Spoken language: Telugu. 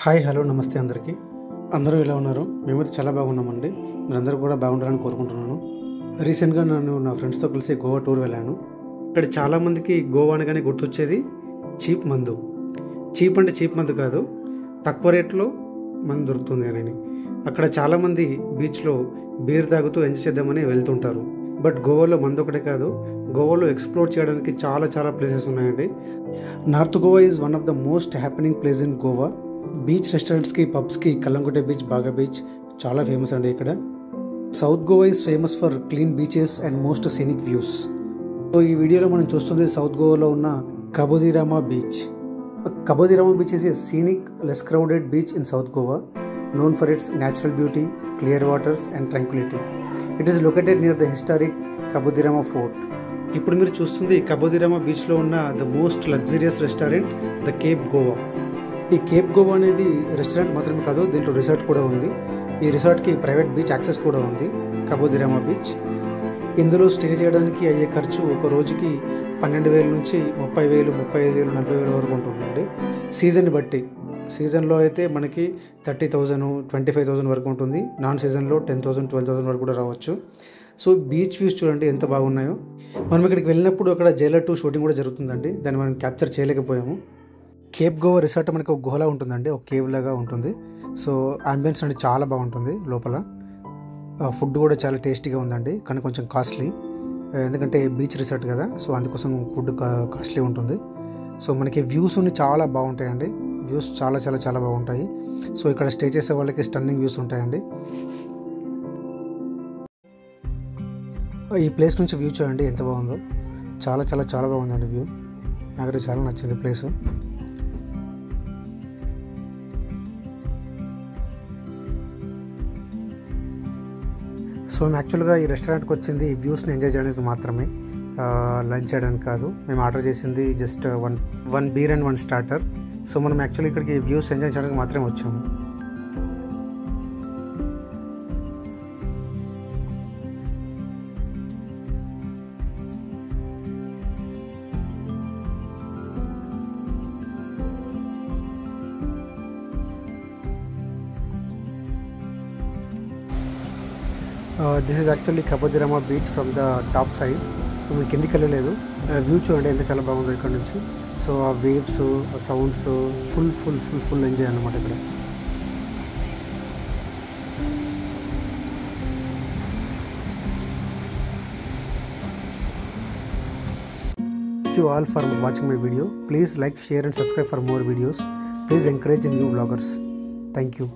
హాయ్ హలో నమస్తే అందరికీ. అందరూ ఎలా ఉన్నారు? మేమైతే చాలా బాగున్నామండి. మీరందరూ కూడా బాగుండాలని కోరుకుంటున్నాను. రీసెంట్గా నేను నా ఫ్రెండ్స్తో కలిసి గోవా టూర్ వెళ్ళాను. ఇక్కడ చాలామందికి గోవా అనగానే గుర్తొచ్చేది చీప్ మందు. చీప్ అంటే చీప్ మందు కాదు, తక్కువ రేట్లో మందు దొరుకుతుంది అని. అక్కడ చాలామంది బీచ్లో బీర్ తాగుతూ ఎంజాయ్ చేద్దామని వెళ్తుంటారు. బట్ గోవాలో మందు ఒకటే కాదు, గోవాలో ఎక్స్ప్లోర్ చేయడానికి చాలా ప్లేసెస్ ఉన్నాయండి. North Goa is one of the most happening place in Goa. Beach రెస్టారెంట్స్కి, పబ్స్కి కల్లంగుట్టే బీచ్, బాగా బీచ్ చాలా ఫేమస్ అండి ఇక్కడ. South Goa is famous for clean beaches and most scenic views. So ఈ వీడియోలో మనం చూస్తుంది సౌత్ గోవాలో ఉన్న Cabo de Rama beach. Cabo de Rama beach is a scenic, less crowded beach in south Goa, known for its natural beauty, clear waters and tranquility. It is located near the historic Kabodhirama Fort. ఇప్పుడు మీరు చూస్తుంది కబోదిరామా బీచ్లో ఉన్న the most luxurious restaurant, the Cape Goa. ఈ కేప్ గోవా అనేది రెస్టారెంట్ మాత్రమే కాదు, దీంట్లో రిసార్ట్ కూడా ఉంది. ఈ రిసార్ట్కి ప్రైవేట్ బీచ్ యాక్సెస్ కూడా ఉంది, కబోదిరామా బీచ్. ఇందులో స్టే చేయడానికి అయ్యే ఖర్చు ఒక రోజుకి 12,000 నుంచి 30,000, 35,000, 40,000 వరకు ఉంటుందండి. సీజన్ని బట్టి. సీజన్లో అయితే మనకి 30,000, 25,000 వరకు ఉంటుంది. నాన్ సీజన్లో 10,000, 12,000 వరకు కూడా రావచ్చు. సో బీచ్ వ్యూస్ చూడండి ఎంత బాగున్నాయో. మనం ఇక్కడికి వెళ్ళినప్పుడు అక్కడ జైలర్ 2 షూటింగ్ కూడా జరుగుతుందండి, దాన్ని మనం క్యాప్చర్ చేయలేకపోయాము. కేప్ గోవా రిసార్ట్ మనకి ఒక గుహలా ఉంటుందండి, ఒక కేవ్ లాగా ఉంటుంది. సో అంబియన్స్ అంటే చాలా బాగుంటుంది లోపల. ఫుడ్ కూడా చాలా టేస్టీగా ఉందండి, కానీ కొంచెం కాస్ట్లీ, ఎందుకంటే బీచ్ రిసార్ట్ కదా, సో అందుకోసం ఫుడ్ కాస్ట్లీ ఉంటుంది. సో మనకి వ్యూస్ చాలా బాగుంటాయండి, వ్యూస్ చాలా బాగుంటాయి. సో ఇక్కడ స్టే చేసే వాళ్ళకి స్టన్నింగ్ వ్యూస్ ఉంటాయండి. ఈ ప్లేస్ నుంచి వ్యూ చూడండి ఎంత బాగుందో, చాలా బాగుందండి వ్యూ. నాకైతే చాలా నచ్చింది ప్లేస్. సో మేము యాక్చువల్గా ఈ రెస్టారెంట్కి వచ్చింది వ్యూస్ని ఎంజాయ్ చేయడానికి మాత్రమే, లంచ్ చేయడానికి కాదు. మేము ఆర్డర్ చేసింది just one beer and 1 starter. So మనం యాక్చువల్లీ ఇక్కడికి వ్యూస్ ఎంజాయ్ చేయడానికి మాత్రమే వచ్చాము. This is actually Cabo de Rama beach from the top side. So మేము కిందికి వెళ్ళలేదు. వ్యూ చూడండి ఎంత చాలా బాగుంది ఇక్కడ నుంచి. సో ఆ వేవ్స్, ఆ సౌండ్స్, ఫుల్ ఎంజాయ్ అన్నమాట ఇక్కడ. Thank you all for watching my video. Please like, share and subscribe for more videos. Please encourage new vloggers. Thank you.